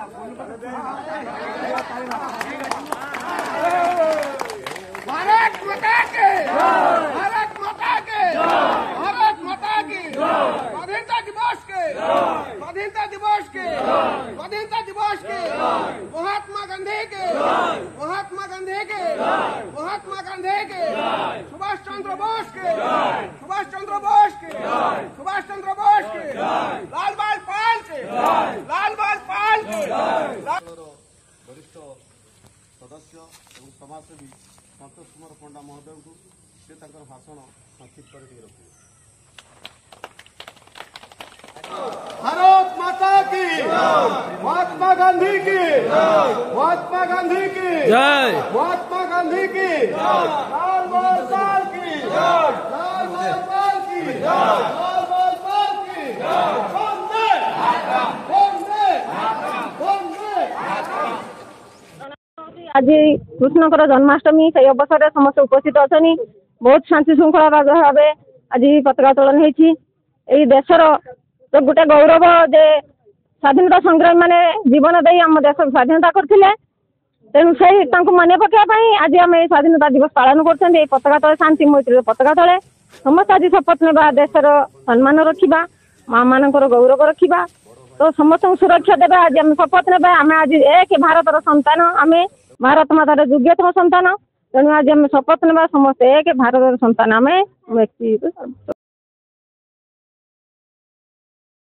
भारत माता के, भारत माता के, भारत माता की स्वाधीनता दिवस के, स्वाधीनता दिवस के, स्वाधीनता दिवस के, महात्मा गांधी के, महात्मा गांधी के, महात्मा गांधी के, सुभाष चंद्र बोस के, सुभाष चंद्र बोस के, सुभाष चंद्र बोस के, लाल बाल पाल के, लाल बाल पाल के। वरिष्ठ सदस्य और समाजसेवी संतोष कुमार पंडा महोदय को से भाषण संक्षिप्त कर रखिए। भारत माता की, महात्मा गांधी की, महात्मा गांधी की जय, महात्मा गांधी की, लाल बाल पाल की, लाल बाल पाल की, लाल बाल पाल की, वंदे वंदे वंदे। आज कृष्णकर जन्माष्टमी से अवसर में समस्त उपस्थित अच्छा बहुत शांति श्रृंखला भाव आज पताका उत्तोलन होती देशर तो गोटे गौरव जे स्वाधीनता संग्रामी माने जीवन दे आम देश स्वाधीनता करथिले तेणु से मन पकाई आज आम स्वाधीनता दिवस पालन कर पताका तले शांति मैत्री पताका तले समस्त आज शपथ ने देशर सम्मान रखा माँ मान गौरव रखा तो समस्त सुरक्षा देवे आज आम शपथ ने आम आज एक भारतर संतान आम भारत मातार योग्यतम संतान तेणु आज आम शपथ ने समस्त एक भारतर संतान आम व्यक्ति।